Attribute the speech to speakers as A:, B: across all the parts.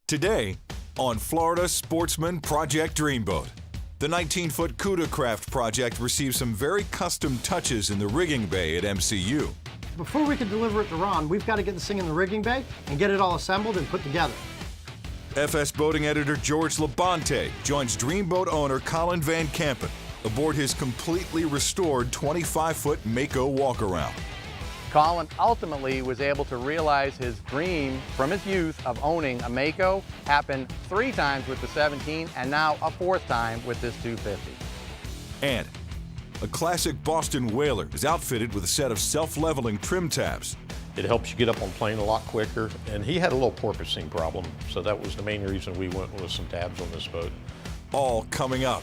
A: Today on Florida Sportsman Project Dreamboat. The 19-foot Cuda Craft project received some very custom touches in the rigging bay at MCU.
B: Before we can deliver it to Ron, we've got to get this thing in the rigging bay and get it all assembled and put together.
A: FS Boating editor George Labonte joins Dreamboat owner Colin Van Kampen aboard his completely restored 25-foot Mako walk-around.
C: Colin ultimately was able to realize his dream from his youth of owning a Mako. Happened 3 times with the 17 and now a 4th time with this 250.
A: And a classic Boston Whaler is outfitted with a set of self-leveling trim tabs.
D: It helps you get up on plane a lot quicker, and he had a little porpoising problem, so that was the main reason we went with some tabs on this boat.
A: All coming up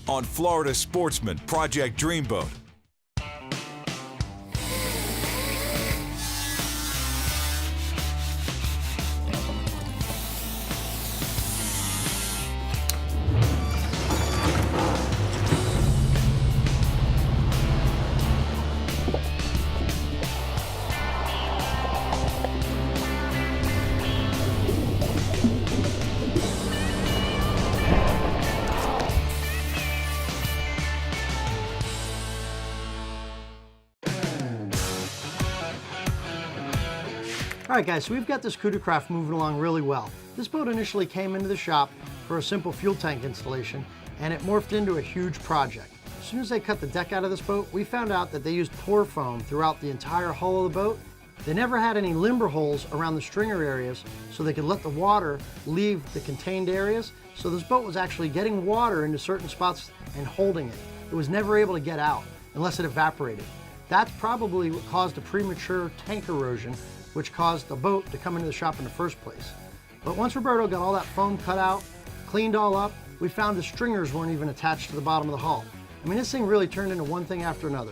A: on Florida Sportsman Project Dreamboat.
B: All right guys, so we've got this Cuda Craft moving along really well. This boat initially came into the shop for a simple fuel tank installation, and it morphed into a huge project. As soon as they cut the deck out of this boat, we found out that they used pour foam throughout the entire hull of the boat. They never had any limber holes around the stringer areas, so they could let the water leave the contained areas. So this boat was actually getting water into certain spots and holding it. It was never able to get out unless it evaporated. That's probably what caused the premature tank erosion, which caused the boat to come into the shop in the first place. But once Roberto got all that foam cut out, cleaned all up, we found the stringers weren't even attached to the bottom of the hull. I mean, this thing really turned into one thing after another.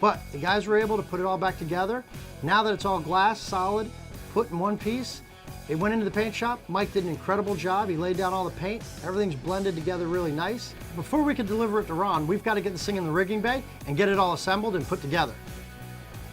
B: But the guys were able to put it all back together. Now that it's all glass, solid, put in one piece, it went into the paint shop. Mike did an incredible job. He laid down all the paint. Everything's blended together really nice. Before we could deliver it to Ron, we've got to get this thing in the rigging bay and get it all assembled and put together.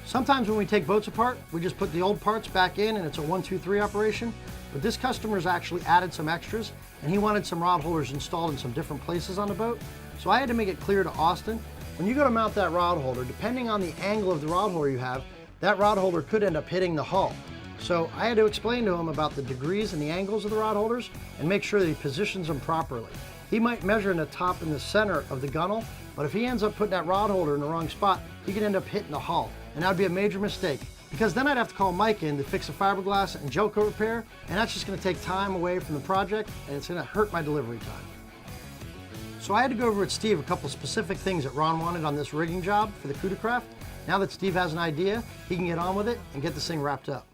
B: Sometimes when we take boats apart, we just put the old parts back in and it's a 1, 2, 3 operation. But this customer's actually added some extras and he wanted some rod holders installed in some different places on the boat. So I had to make it clear to Austin, when you go to mount that rod holder, depending on the angle of the rod holder you have, that rod holder could end up hitting the hull. So I had to explain to him about the degrees and the angles of the rod holders and make sure that he positions them properly. He might measure in the top and the center of the gunnel, but if he ends up putting that rod holder in the wrong spot, he could end up hitting the hull. And that would be a major mistake, because then I'd have to call Mike in to fix a fiberglass and gel coat repair, and that's just going to take time away from the project, and it's going to hurt my delivery time. So I had to go over with Steve a couple specific things that Ron wanted on this rigging job for the Cuda Craft. Now that Steve has an idea, he can get on with it and get this thing wrapped up.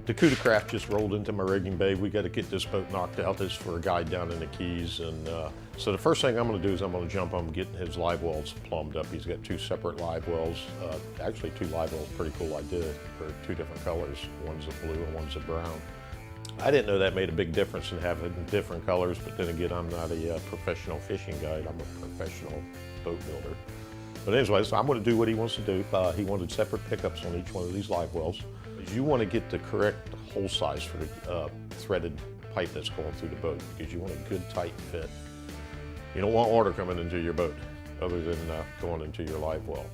D: The Cuda Craft just rolled into my rigging bay. We got to get this boat knocked out. This is for a guy down in the Keys. And so the first thing I'm going to do is I'm going to jump on getting his live wells plumbed up. He's got 2 separate live wells. Actually 2 live wells, pretty cool idea, for 2 different colors. One's a blue and one's a brown. I didn't know that made a big difference in having different colors, but then again, I'm not a professional fishing guide. I'm a professional boat builder. But anyways, I'm going to do what he wants to do. He wanted separate pickups on each one of these live wells. You want to get the correct hole size for the threaded pipe that's going through the boat, because you want a good tight fit. You don't want water coming into your boat other than going into your live well.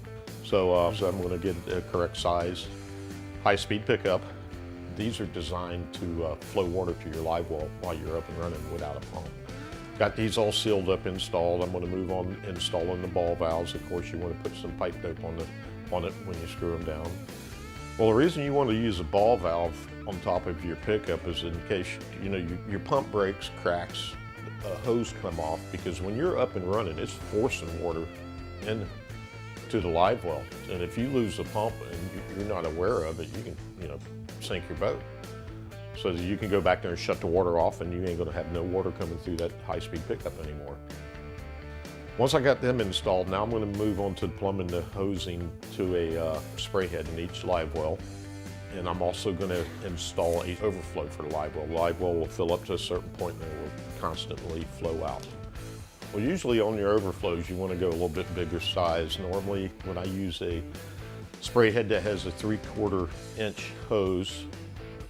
D: So I'm going to get the correct size, high-speed pickup. These are designed to flow water to your live well while you're up and running without a pump. Got these all sealed up, installed. I'm going to move on installing the ball valves. Of course, you want to put some pipe dope on it when you screw them down. Well, the reason you want to use a ball valve on top of your pickup is in case your pump breaks, cracks, a hose come off, because when you're up and running, it's forcing water into the live well. And if you lose the pump and you're not aware of it, you can sink your boat. So that you can go back there and shut the water off, and you ain't going to have no water coming through that high-speed pickup anymore. Once I got them installed, now I'm going to move on to plumbing the hosing to a spray head in each live well. And I'm also going to install an overflow for the live well. The live well will fill up to a certain point and it will constantly flow out. Well, usually on your overflows, you want to go a little bit bigger size. Normally, when I use a spray head that has a 3/4 inch hose,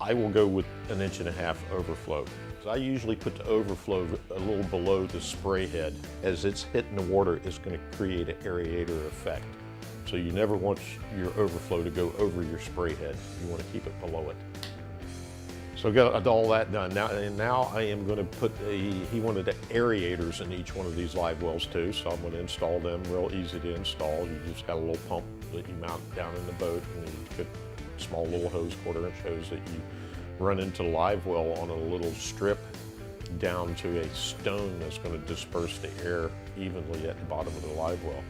D: I will go with 1.5 inch overflow. I usually put the overflow a little below the spray head. As it's hitting the water, it's going to create an aerator effect. So you never want your overflow to go over your spray head. You want to keep it below it. So I got all that done. Now I am going to put he wanted the aerators in each one of these live wells too, so I'm going to install them. Real easy to install. You just got a little pump that you mount down in the boat, and you put small little hose, 1/4 inch hose that you run into the live well on a little strip down to a stone that's going to disperse the air evenly at the bottom of the live well.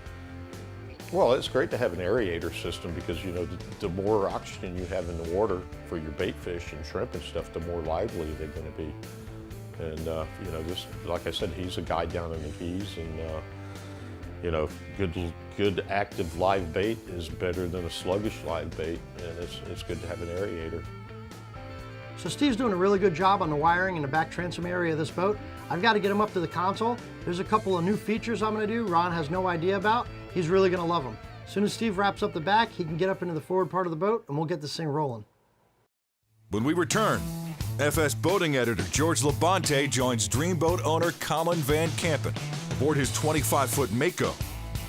D: Well, it's great to have an aerator system because, you know, the more oxygen you have in the water for your bait fish and shrimp and stuff, the more lively they're going to be. And, you know, this, like I said, he's a guy down in the Keys, and, you know, good active live bait is better than a sluggish live bait, and it's good to have an aerator.
B: So Steve's doing a really good job on the wiring in the back transom area of this boat. I've got to get him up to the console. There's a couple of new features I'm going to do Ron has no idea about. He's really going to love them. As soon as Steve wraps up the back, he can get up into the forward part of the boat, and we'll get this thing rolling.
A: When we return, FS boating editor George Labonte joins Dreamboat owner Colin Van Campen aboard his 25-foot Mako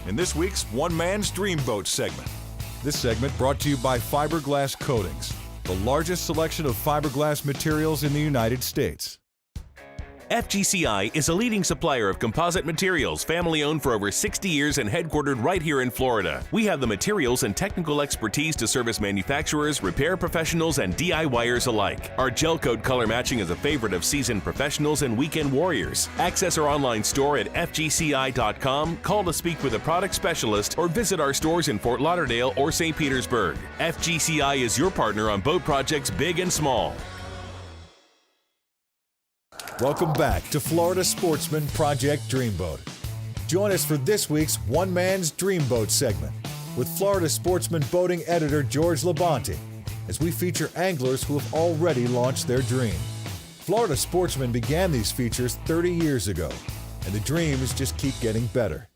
A: in this week's One Man's Dreamboat segment. This segment brought to you by Fiberglass Coatings, the largest selection of fiberglass materials in the United States.
E: FGCI is a leading supplier of composite materials, family-owned for over 60 years and headquartered right here in Florida. We have the materials and technical expertise to service manufacturers, repair professionals, and DIYers alike. Our gel coat color matching is a favorite of seasoned professionals and weekend warriors. Access our online store at fgci.com, call to speak with a product specialist, or visit our stores in Fort Lauderdale or St. Petersburg. FGCI is your partner on boat projects big and small.
A: Welcome back to Florida Sportsman Project Dreamboat. Join us for this week's One Man's Dreamboat segment with Florida Sportsman boating editor George Labonte as we feature anglers who have already launched their dream. Florida Sportsman began these features 30 years ago, and the dreams just keep getting better.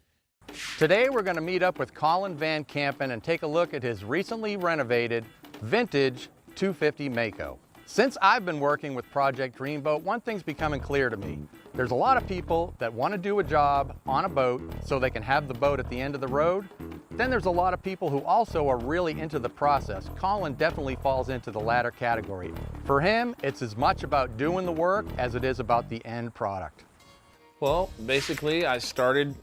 C: Today we're going to meet up with Colin Van Campen and take a look at his recently renovated vintage 250 Mako. Since I've been working with Project Dreamboat, one thing's becoming clear to me. There's a lot of people that want to do a job on a boat so they can have the boat at the end of the road. Then there's a lot of people who also are really into the process. Colin definitely falls into the latter category. For him, it's as much about doing the work as it is about the end product.
F: Well, basically, I started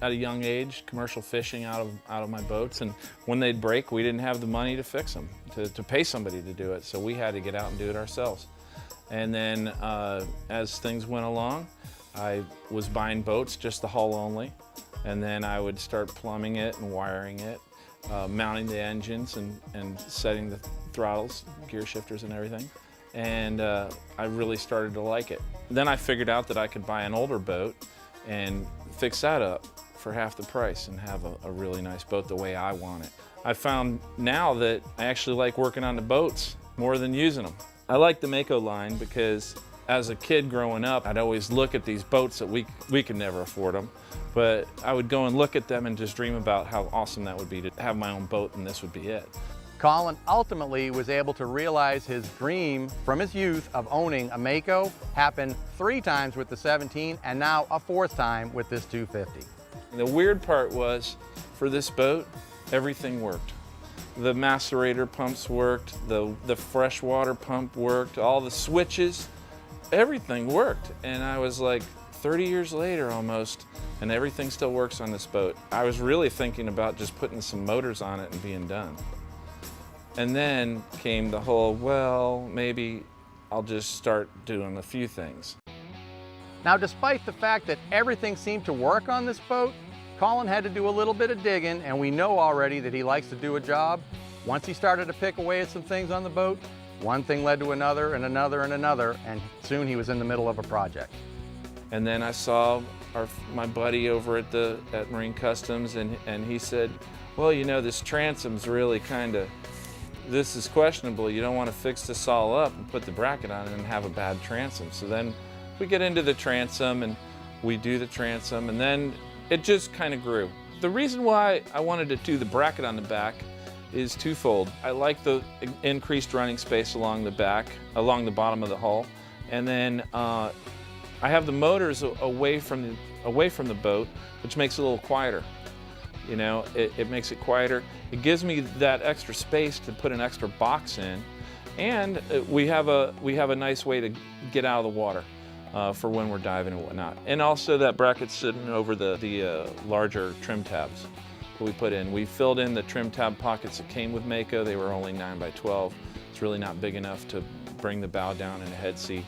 F: at a young age commercial fishing out of my boats, and when they'd break, we didn't have the money to fix them, to pay somebody to do it, so we had to get out and do it ourselves. And then as things went along, I was buying boats just the hull only, and then I would start plumbing it and wiring it, mounting the engines and setting the throttles, gear shifters and everything. And I really started to like it. Then I figured out that I could buy an older boat and fix that up for half the price and have a really nice boat the way I want it. I found now that I actually like working on the boats more than using them. I like the Mako line because as a kid growing up, I'd always look at these boats that we could never afford them, but I would go and look at them and just dream about how awesome that would be to have my own boat, and this would be it.
C: Colin ultimately was able to realize his dream from his youth of owning a Mako happen 3 times with the 17 and now a 4th time with this 250.
F: The weird part was, for this boat, everything worked. The macerator pumps worked, the freshwater pump worked, all the switches, everything worked. And I was like 30 years later almost, and everything still works on this boat. I was really thinking about just putting some motors on it and being done. And then came the whole, well, maybe I'll just start doing a few things.
C: Now, despite the fact that everything seemed to work on this boat, Colin had to do a little bit of digging, and we know already that he likes to do a job. Once he started to pick away at some things on the boat, one thing led to another and another and another, and soon he was in the middle of a project.
F: And then I saw my buddy over at Marine Customs, and he said, well, you know, this transom's really this is questionable. You don't want to fix this all up and put the bracket on it and have a bad transom. So then we get into the transom and we do the transom, and then it just kind of grew. The reason why I wanted to do the bracket on the back is twofold. I like the increased running space along the back, along the bottom of the hull, and then I have the motors away from the boat, which makes it a little quieter. You know, it makes it quieter. It gives me that extra space to put an extra box in, and we have a nice way to get out of the water for when we're diving and whatnot. And also that bracket's sitting over the larger trim tabs that we put in. We filled in the trim tab pockets that came with Mako. They were only 9 by 12. It's really not big enough to bring the bow down in a head seat.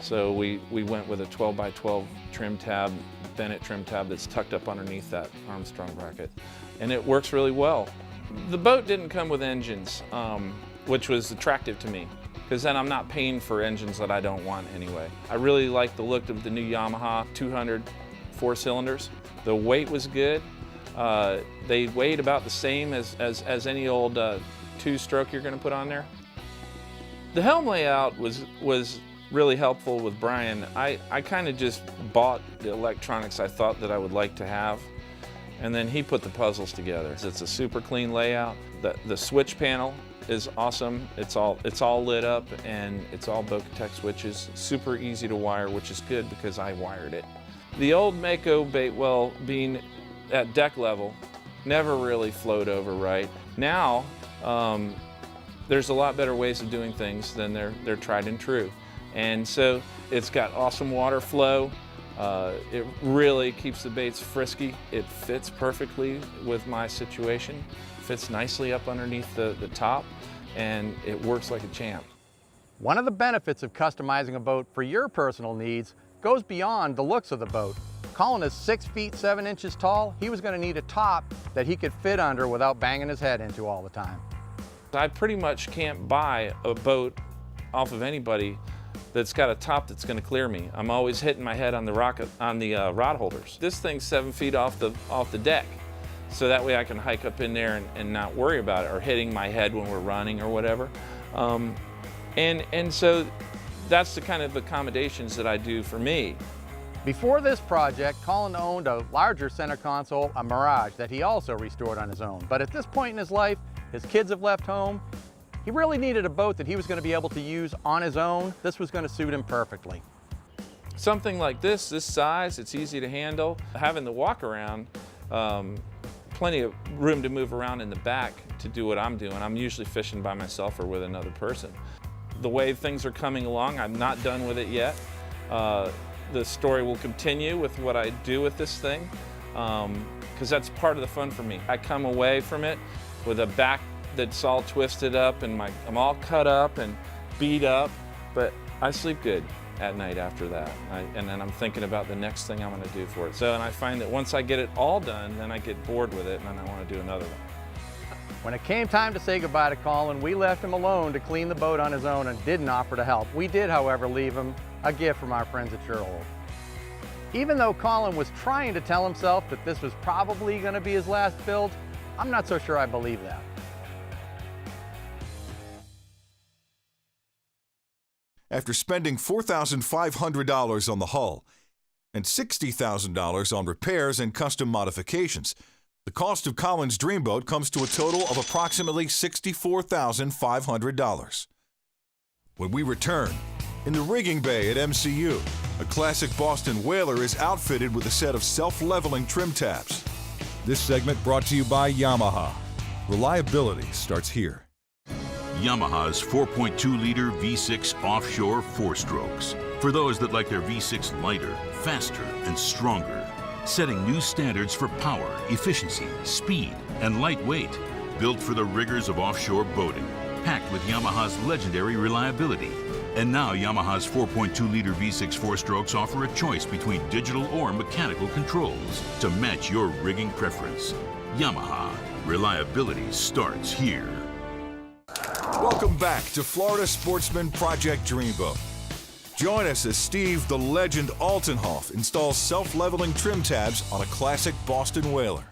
F: So we went with a 12 by 12 trim tab, Bennett trim tab that's tucked up underneath that Armstrong bracket. And it works really well. The boat didn't come with engines, which was attractive to me, because then I'm not paying for engines that I don't want anyway. I really like the look of the new Yamaha 200 4 cylinders. The weight was good. They weighed about the same as any old 2-stroke you're going to put on there. The helm layout was really helpful with Brian. I kind of just bought the electronics I thought that I would like to have, and then he put the puzzles together. It's a super clean layout. The switch panel is awesome. It's all lit up, and it's all Bocatech switches. Super easy to wire, which is good because I wired it. The old Mako bait well, being at deck level, never really flowed over right. Now, there's a lot better ways of doing things than they're tried and true. And so it's got awesome water flow. It really keeps the baits frisky. It fits perfectly with my situation. Fits nicely up underneath the top, and it works like a champ.
C: One of the benefits of customizing a boat for your personal needs goes beyond the looks of the boat. Colin is 6 feet 7 inches tall. He was going to need a top that he could fit under without banging his head into all the time.
F: I pretty much can't buy a boat off of anybody that's got a top that's going to clear me. I'm always hitting my head on the rod holders. This thing's 7 feet off the deck, so that way I can hike up in there and not worry about it, or hitting my head when we're running or whatever. And so that's the kind of accommodations that I do for me.
C: Before this project, Colin owned a larger center console, a Mirage, that he also restored on his own. But at this point in his life, his kids have left home. He really needed a boat that he was going to be able to use on his own. This was going to suit him perfectly.
F: Something like this size, it's easy to handle. Having the walk around, plenty of room to move around in the back to do what I'm doing. I'm usually fishing by myself or with another person. The way things are coming along, I'm not done with it yet. The story will continue with what I do with this thing, because that's part of the fun for me. I come away from it with a back that's all twisted up, and I'm all cut up and beat up, but I sleep good at night after that. And then I'm thinking about the next thing I'm going to do for it. And I find that once I get it all done, then I get bored with it, and then I want to do another one.
C: When it came time to say goodbye to Colin, we left him alone to clean the boat on his own and didn't offer to help. We did, however, leave him a gift from our friends at Surehold. Even though Colin was trying to tell himself that this was probably going to be his last build, I'm not so sure I believe that.
A: After spending $4,500 on the hull and $60,000 on repairs and custom modifications, the cost of Colin's Dreamboat comes to a total of approximately $64,500. When we return, in the rigging bay at MCU, a classic Boston whaler is outfitted with a set of self-leveling trim tabs. This segment brought to you by Yamaha. Reliability starts here.
G: Yamaha's 4.2-liter V6 offshore 4-strokes. For those that like their V6 lighter, faster, and stronger. Setting new standards for power, efficiency, speed, and lightweight. Built for the rigors of offshore boating. Packed with Yamaha's legendary reliability. And now Yamaha's 4.2-liter V6 4-strokes offer a choice between digital or mechanical controls to match your rigging preference. Yamaha. Reliability starts here.
A: Welcome back to Florida Sportsman Project Dreamboat. Join us as Steve the Legend Altenhoff installs self-leveling trim tabs on a classic Boston whaler.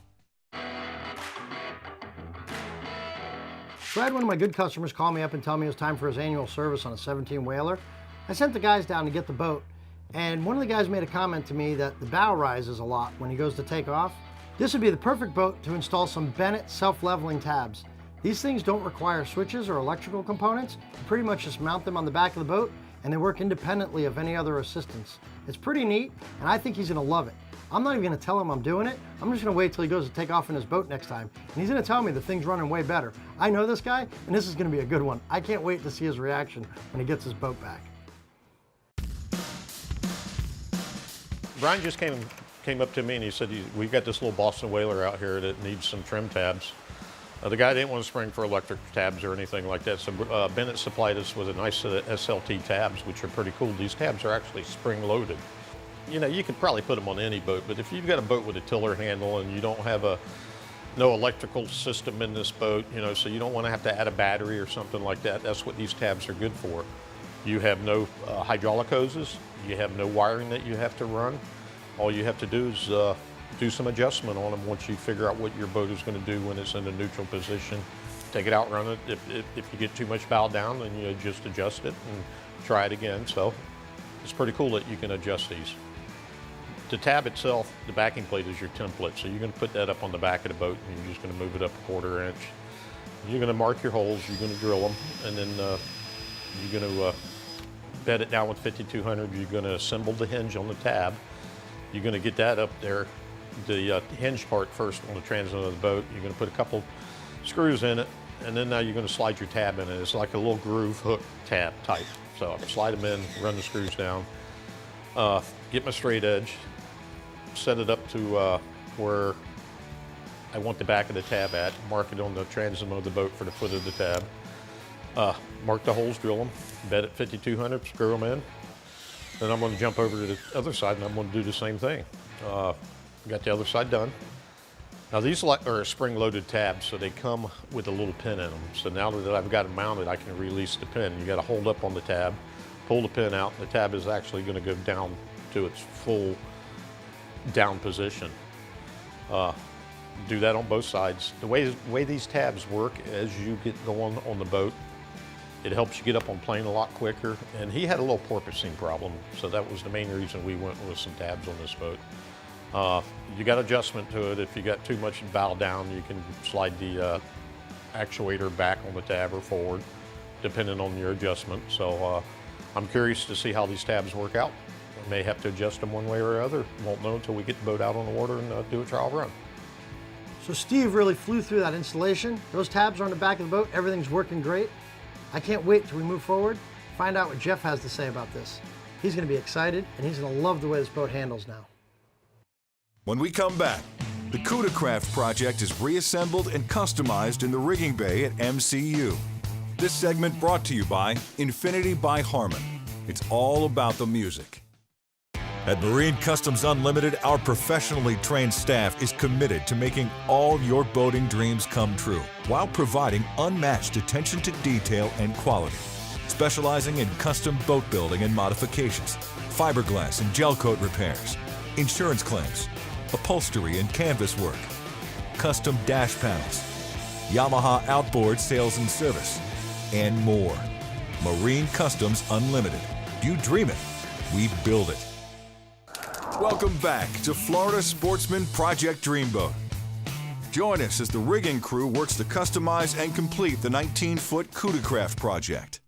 B: So I had one of my good customers call me up and tell me it was time for his annual service on a 17 whaler. I sent the guys down to get the boat, and one of the guys made a comment to me that the bow rises a lot when he goes to take off. This would be the perfect boat to install some Bennett self-leveling tabs. These things don't require switches or electrical components. You pretty much just mount them on the back of the boat and they work independently of any other assistance. It's pretty neat, and I think he's gonna love it. I'm not even gonna tell him I'm doing it. I'm just gonna wait till he goes to take off in his boat next time, and he's gonna tell me the thing's running way better. I know this guy, and this is gonna be a good one. I can't wait to see his reaction when he gets his boat back.
D: Brian just came up to me and he said, we've got this little Boston whaler out here that needs some trim tabs. The guy didn't want to spring for electric tabs or anything like that, so Bennett supplied us with a nice set of SLT tabs, which are pretty cool. These tabs are actually spring-loaded. You know, you could probably put them on any boat, but if you've got a boat with a tiller handle and you don't have no electrical system in this boat, you know, so you don't want to have to add a battery or something like that, that's what these tabs are good for. You have no hydraulic hoses, you have no wiring that you have to run. All you have to do is do some adjustment on them once you figure out what your boat is going to do when it's in a neutral position. Take it out, run it. If you get too much bow down, then you just adjust it and try it again. So it's pretty cool that you can adjust these. The tab itself, the backing plate is your template. So you're going to put that up on the back of the boat and you're just going to move it up a 1/4 inch. You're going to mark your holes, you're going to drill them, and then you're going to bed it down with 5200. You're going to assemble the hinge on the tab. You're going to get that up there, the hinge part first on the transom of the boat. You're going to put a couple screws in it, and then now you're going to slide your tab in it. It's like a little groove hook tab type. So slide them in, run the screws down, get my straight edge, set it up to where I want the back of the tab at, mark it on the transom of the boat for the foot of the tab. Mark the holes, drill them, bed at 5200, screw them in. Then I'm going to jump over to the other side and I'm going to do the same thing. Got the other side done. Now these are spring-loaded tabs, so they come with a little pin in them. So now that I've got them mounted, I can release the pin. You got to hold up on the tab, pull the pin out, and the tab is actually going to go down to its full down position. Do that on both sides. The way these tabs work as you get going on the boat, it helps you get up on plane a lot quicker. And he had a little porpoising problem, so that was the main reason we went with some tabs on this boat. You got adjustment to it. If you got too much bow down, you can slide the actuator back on the tab or forward, depending on your adjustment. So I'm curious to see how these tabs work out. I may have to adjust them one way or other. Won't know until we get the boat out on the water and do a trial run.
B: So Steve really flew through that installation. Those tabs are on the back of the boat. Everything's working great. I can't wait till we move forward, find out what Jeff has to say about this. He's going to be excited, and he's going to love the way this boat handles now.
A: When we come back, the Cuda Craft project is reassembled and customized in the rigging bay at MCU. This segment brought to you by Infinity by Harman. It's all about the music. At Marine Customs Unlimited, our professionally trained staff is committed to making all your boating dreams come true while providing unmatched attention to detail and quality. Specializing in custom boat building and modifications, fiberglass and gel coat repairs, insurance claims, upholstery and canvas work, custom dash panels, Yamaha outboard sales and service, and more. Marine Customs Unlimited. You dream it, we build it. Welcome back to Florida Sportsman Project Dreamboat. Join us as the rigging crew works to customize and complete the 19-foot Cuda Craft project.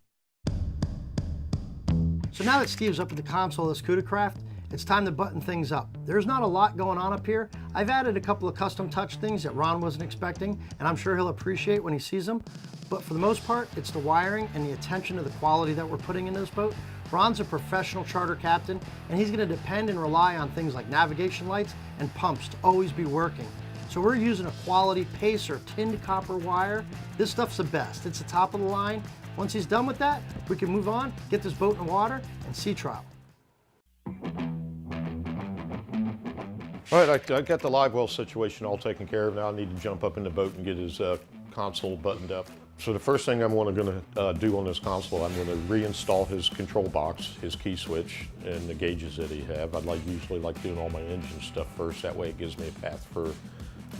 B: So now that Steve's up at the console of this Cuda Craft, it's time to button things up. There's not a lot going on up here. I've added a couple of custom touch things that Ron wasn't expecting, and I'm sure he'll appreciate when he sees them. But for the most part, it's the wiring and the attention to the quality that we're putting into this boat. Ron's a professional charter captain, and he's going to depend and rely on things like navigation lights and pumps to always be working. So we're using a quality Pacer tinned copper wire. This stuff's the best. It's the top of the line. Once he's done with that, we can move on, get this boat in the water, and sea trial.
D: All right, I got the live well situation all taken care of. Now I need to jump up in the boat and get his console buttoned up. So the first thing I'm going to do on this console, I'm going to reinstall his control box, his key switch, and the gauges that he have. Usually like doing all my engine stuff first. That way it gives me a path for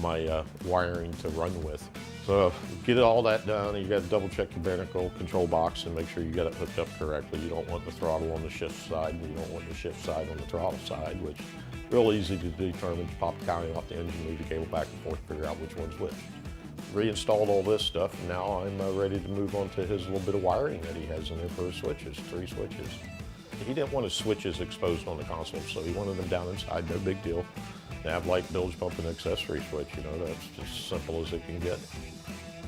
D: my wiring to run with. So get all that done. You got to double check your barnacle control box and make sure you got it hooked up correctly. You don't want the throttle on the shift side, and you don't want the shift side on the throttle side, which is real easy to determine. Just pop the counting off the engine, move the cable back and forth, figure out which one's which. reinstalled all this stuff, and now I'm ready to move on to his little bit of wiring that he has in there for his switches, 3 switches. He didn't want his switches exposed on the console, so he wanted them down inside, no big deal. They have light, bilge pump, and accessory switch, you know, that's just simple as it can get.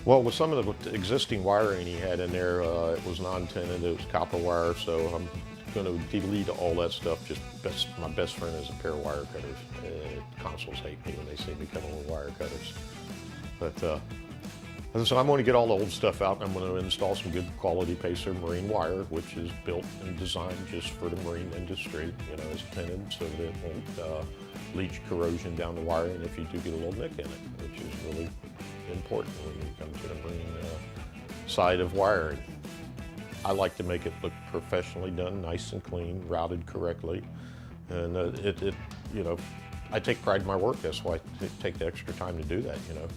D: Well, with some of the existing wiring he had in there, it was non-tinted, it was copper wire, so I'm going to delete all that stuff. Just my best friend is a pair of wire cutters. Consoles hate me when they see me coming with wire cutters. But so I'm going to get all the old stuff out, and I'm going to install some good quality Pacer marine wire, which is built and designed just for the marine industry. You know, it's tinted so that it won't leach corrosion down the wiring if you do get a little nick in it, which is really important when you come to the marine side of wiring. I like to make it look professionally done, nice and clean, routed correctly, and you know, I take pride in my work. That's why I take the extra time to do that. You know,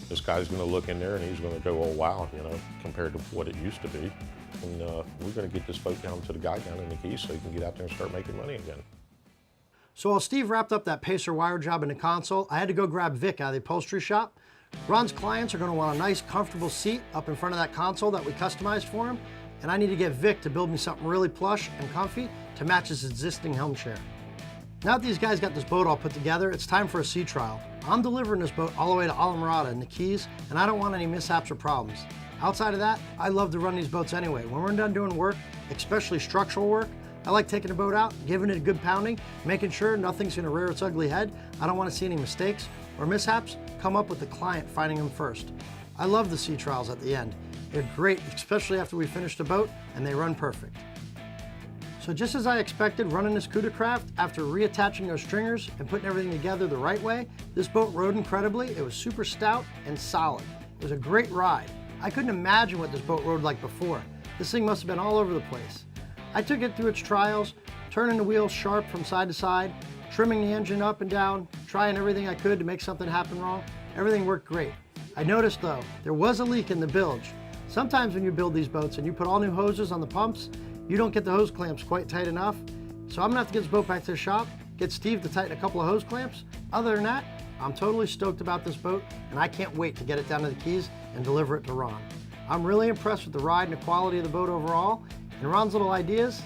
D: this guy's going to look in there and he's going to go, "Oh wow," you know, compared to what it used to be. And we're going to get this boat down to the guy down in the Keys so he can get out there and start making money again.
B: So while Steve wrapped up that Pacer wire job in the console, I had to go grab Vic out of the upholstery shop. Ron's clients are going to want a nice, comfortable seat up in front of that console that we customized for him, and I need to get Vic to build me something really plush and comfy to match his existing helm chair. Now that these guys got this boat all put together, it's time for a sea trial. I'm delivering this boat all the way to Alamorada in the Keys, and I don't want any mishaps or problems. Outside of that, I love to run these boats anyway. When we're done doing work, especially structural work, I like taking the boat out, giving it a good pounding, making sure nothing's going to rear its ugly head. I don't want to see any mistakes or mishaps come up with the client finding them first. I love the sea trials at the end. They're great, especially after we finish the boat, and they run perfect. So just as I expected, running this Cuda Craft, after reattaching those stringers and putting everything together the right way, this boat rode incredibly. It was super stout and solid. It was a great ride. I couldn't imagine what this boat rode like before. This thing must have been all over the place. I took it through its trials, turning the wheels sharp from side to side, trimming the engine up and down, trying everything I could to make something happen wrong. Everything worked great. I noticed though, there was a leak in the bilge. Sometimes when you build these boats and you put all new hoses on the pumps, you don't get the hose clamps quite tight enough. So I'm gonna have to get this boat back to the shop, get Steve to tighten a couple of hose clamps. Other than that, I'm totally stoked about this boat, and I can't wait to get it down to the Keys and deliver it to Ron. I'm really impressed with the ride and the quality of the boat overall, and Ron's little ideas,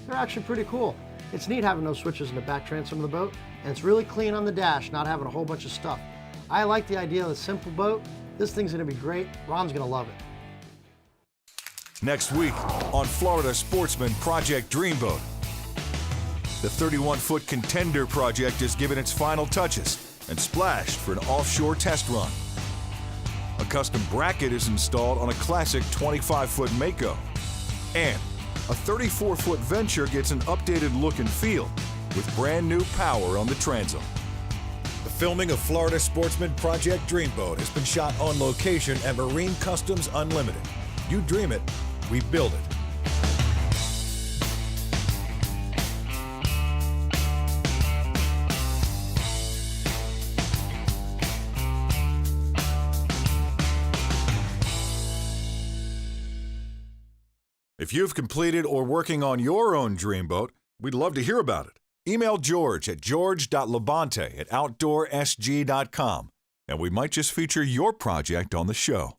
B: they're actually pretty cool. It's neat having those switches in the back transom of the boat, and it's really clean on the dash, not having a whole bunch of stuff. I like the idea of a simple boat. This thing's gonna be great. Ron's gonna love it.
A: Next week on Florida Sportsman Project Dreamboat. The 31-foot Contender project is given its final touches and splashed for an offshore test run. A custom bracket is installed on a classic 25-foot Mako. And a 34-foot Venture gets an updated look and feel with brand new power on the transom. The filming of Florida Sportsman Project Dreamboat has been shot on location at Marine Customs Unlimited. You dream it, we build it. If you've completed or working on your own dreamboat, we'd love to hear about it. Email George at george.labonte@outdoorsg.com, and we might just feature your project on the show.